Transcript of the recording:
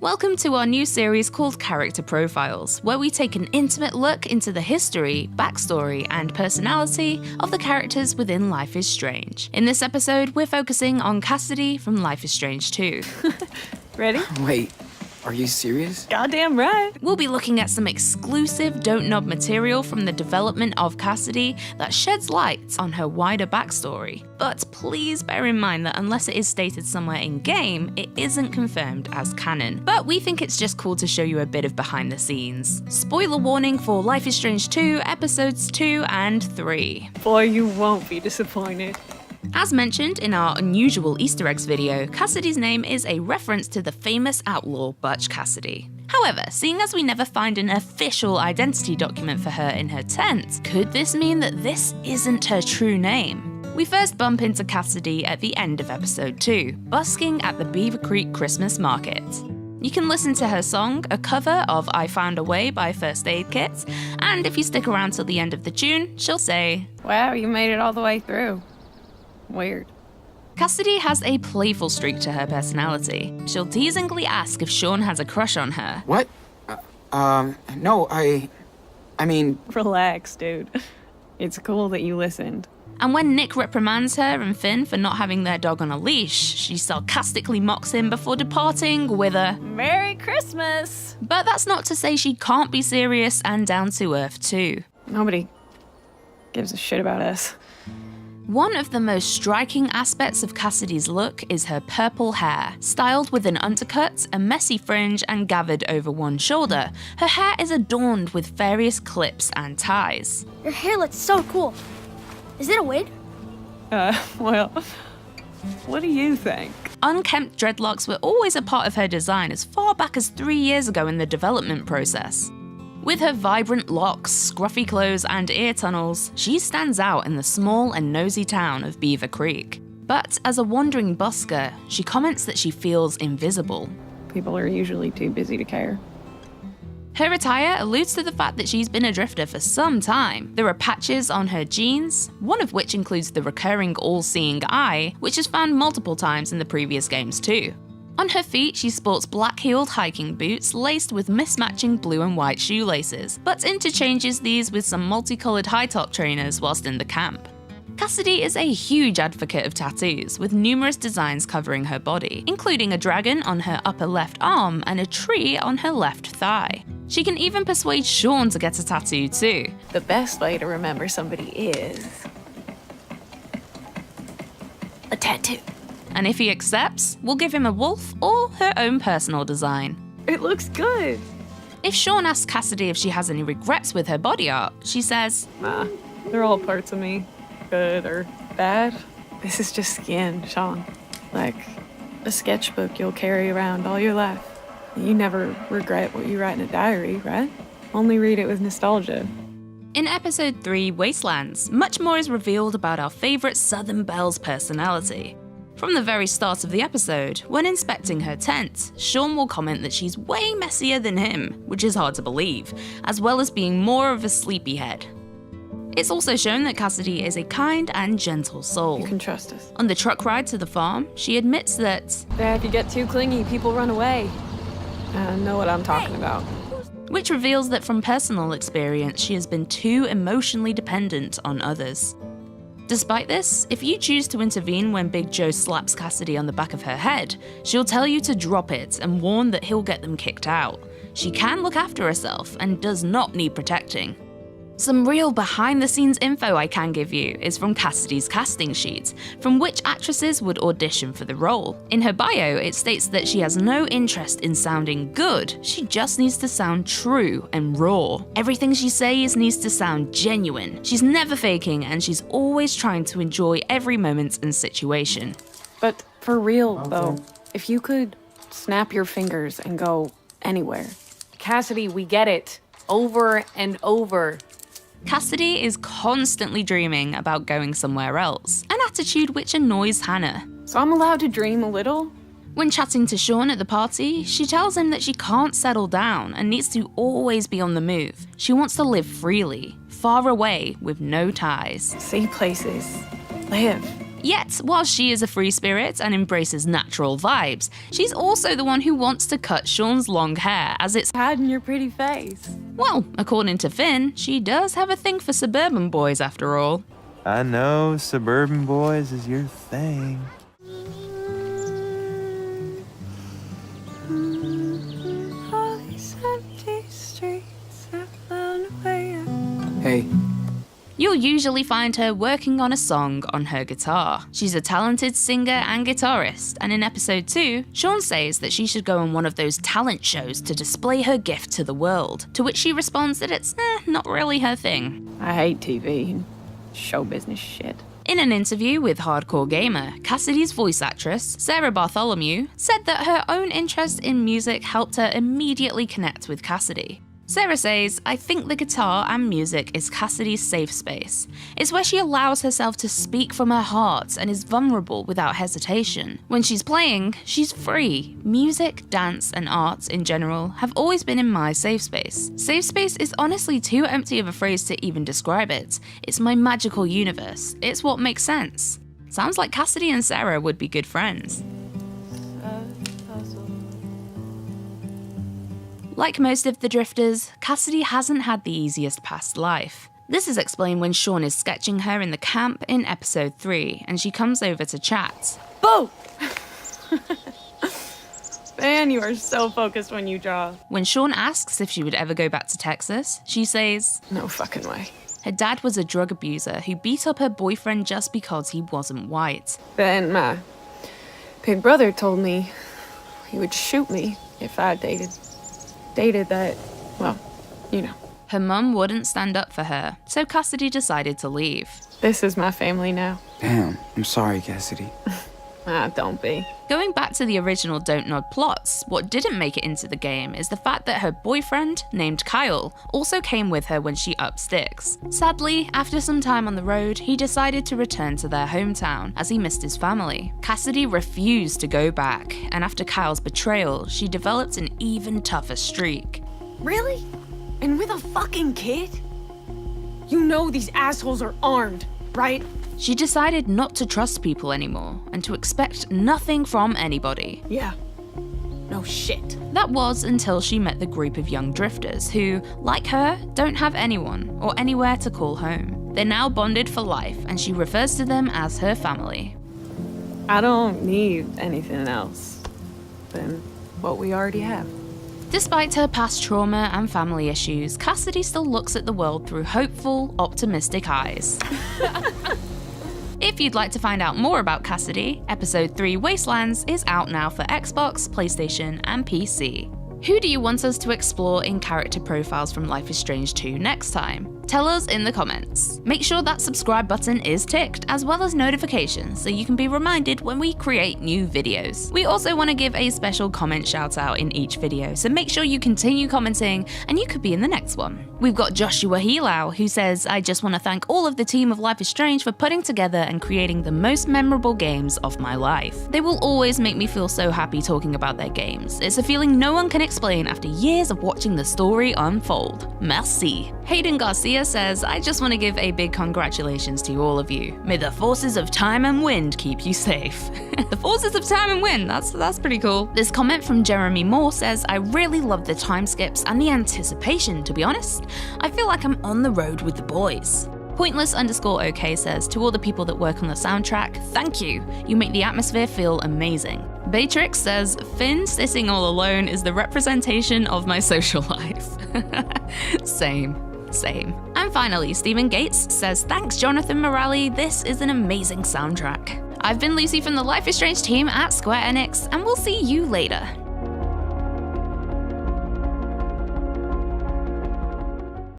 Welcome to our new series called Character Profiles, where we take an intimate look into the history, backstory, and personality of the characters within Life is Strange. In this episode, we're focusing on Cassidy from Life is Strange 2. Ready? Wait, are you serious? Goddamn right. We'll be looking at some exclusive Don't Nod material from the development of Cassidy that sheds light on her wider backstory. But please bear in mind that unless it is stated somewhere in-game, it isn't confirmed as canon. But we think it's just cool to show you a bit of behind the scenes. Spoiler warning for Life is Strange 2, episodes 2 and 3. Boy, you won't be disappointed. As mentioned in our unusual Easter eggs video, Cassidy's name is a reference to the famous outlaw Butch Cassidy. However, seeing as we never find an official identity document for her in her tent, could this mean that this isn't her true name? We first bump into Cassidy at the end of episode 2, busking at the Beaver Creek Christmas Market. You can listen to her song, a cover of I Found a Way by First Aid Kit, and if you stick around till the end of the tune, she'll say, Wow, you made it all the way through. Weird. Cassidy has a playful streak to her personality. She'll teasingly ask if Sean has a crush on her. What? No, I mean... Relax, dude. It's cool that you listened. And when Nick reprimands her and Finn for not having their dog on a leash, she sarcastically mocks him before departing with a Merry Christmas! But that's not to say she can't be serious and down to earth too. Nobody gives a shit about us. One of the most striking aspects of Cassidy's look is her purple hair. Styled with an undercut, a messy fringe, and gathered over one shoulder, her hair is adorned with various clips and ties. Your hair looks so cool. Is it a wig? Well, what do you think? Unkempt dreadlocks were always a part of her design as far back as 3 years ago in the development process. With her vibrant locks, scruffy clothes, and ear tunnels, she stands out in the small and nosy town of Beaver Creek. But as a wandering busker, she comments that she feels invisible. People are usually too busy to care. Her attire alludes to the fact that she's been a drifter for some time. There are patches on her jeans, one of which includes the recurring all-seeing eye, which is found multiple times in the previous games too. On her feet, she sports black-heeled hiking boots laced with mismatching blue and white shoelaces, but interchanges these with some multicolored high-top trainers whilst in the camp. Cassidy is a huge advocate of tattoos, with numerous designs covering her body, including a dragon on her upper left arm and a tree on her left thigh. She can even persuade Sean to get a tattoo too. The best way to remember somebody is a tattoo. And if he accepts, we'll give him a wolf or her own personal design. It looks good. If Sean asks Cassidy if she has any regrets with her body art, she says, Nah, they're all parts of me. Good or bad. This is just skin, Sean. Like a sketchbook you'll carry around all your life. You never regret what you write in a diary, right? Only read it with nostalgia. In episode 3, Wastelands, much more is revealed about our favourite Southern Belle's personality. From the very start of the episode, when inspecting her tent, Sean will comment that she's way messier than him, which is hard to believe, as well as being more of a sleepyhead. It's also shown that Cassidy is a kind and gentle soul. You can trust us. On the truck ride to the farm, she admits that, If you get too clingy, people run away. I know what I'm talking about. which reveals that from personal experience, she has been too emotionally dependent on others. Despite this, if you choose to intervene when Big Joe slaps Cassidy on the back of her head, she'll tell you to drop it and warn that he'll get them kicked out. She can look after herself and does not need protecting. Some real behind-the-scenes info I can give you is from Cassidy's casting sheet, from which actresses would audition for the role. In her bio, it states that she has no interest in sounding good, she just needs to sound true and raw. Everything she says needs to sound genuine. She's never faking, and she's always trying to enjoy every moment and situation. But for real, though, if you could snap your fingers and go anywhere. Cassidy, we get it. Over and over. Cassidy is constantly dreaming about going somewhere else, an attitude which annoys Hannah. So I'm allowed to dream a little? When chatting to Sean at the party, she tells him that she can't settle down and needs to always be on the move. She wants to live freely, far away with no ties. See places. Live. Yet, while she is a free spirit and embraces natural vibes, she's also the one who wants to cut Sean's long hair as it's Hiding your pretty face. well, according to Finn, she does have a thing for suburban boys after all. I know suburban boys is your thing. All these empty streets have found a way out. Hey, You'll usually find her working on a song on her guitar. She's a talented singer and guitarist, and in episode 2, Sean says that she should go on one of those talent shows to display her gift to the world, to which she responds that it's not really her thing. I hate TV and show business shit. In an interview with Hardcore Gamer, Cassidy's voice actress, Sarah Bartholomew, said that her own interest in music helped her immediately connect with Cassidy. Sarah says, "I think the guitar and music is Cassidy's safe space. It's where she allows herself to speak from her heart and is vulnerable without hesitation. When she's playing, she's free. Music, dance, and art in general have always been in my safe space. Safe space is honestly too empty of a phrase to even describe it. It's my magical universe. It's what makes sense." Sounds like Cassidy and Sarah would be good friends. Like most of the drifters, Cassidy hasn't had the easiest past life. This is explained when Sean is sketching her in the camp in episode 3, and she comes over to chat. Boo! Man, you are so focused when you draw. When Sean asks if she would ever go back to Texas, she says, No fucking way. her dad was a drug abuser who beat up her boyfriend just because he wasn't white. Then my big brother told me he would shoot me if I dated that, well, you know. Her mum wouldn't stand up for her, so Cassidy decided to leave. This is my family now. damn, I'm sorry, Cassidy. Don't be. Going back to the original Don't Nod plots, what didn't make it into the game is the fact that her boyfriend, named Kyle, also came with her when she upped sticks. Sadly, after some time on the road, he decided to return to their hometown as he missed his family. Cassidy refused to go back, and after Kyle's betrayal, she developed an even tougher streak. Really? And with a fucking kid? You know these assholes are armed, right? She decided not to trust people anymore and to expect nothing from anybody. Yeah. No shit. That was until she met the group of young drifters who, like her, don't have anyone or anywhere to call home. They're now bonded for life, and she refers to them as her family. I don't need anything else than what we already have. Despite her past trauma and family issues, Cassidy still looks at the world through hopeful, optimistic eyes. If you'd like to find out more about Cassidy, Episode 3 Wastelands is out now for Xbox, PlayStation, and PC. Who do you want us to explore in character profiles from Life is Strange 2 next time? Tell us in the comments. Make sure that subscribe button is ticked, as well as notifications, so you can be reminded when we create new videos. We also want to give a special comment shout out in each video, so make sure you continue commenting and you could be in the next one. We've got Joshua Helau, who says, "I just want to thank all of the team of Life is Strange for putting together and creating the most memorable games of my life. They will always make me feel so happy talking about their games. It's a feeling no one can explain after years of watching the story unfold. Merci." Hayden Garcia says, "I just want to give a big congratulations to all of you. May the forces of time and wind keep you safe." The forces of time and wind, that's pretty cool. This comment from Jeremy Moore says, "I really love the time skips and the anticipation, to be honest. I feel like I'm on the road with the boys." Pointless_OK says, "To all the people that work on the soundtrack, thank you. You make the atmosphere feel amazing." Baytrix says, "Finn sitting all alone is the representation of my social life." Same. And finally, Stephen Gates says, "Thanks, Jonathan Morale. This is an amazing soundtrack." I've been Lucy from the Life is Strange team at Square Enix, and we'll see you later.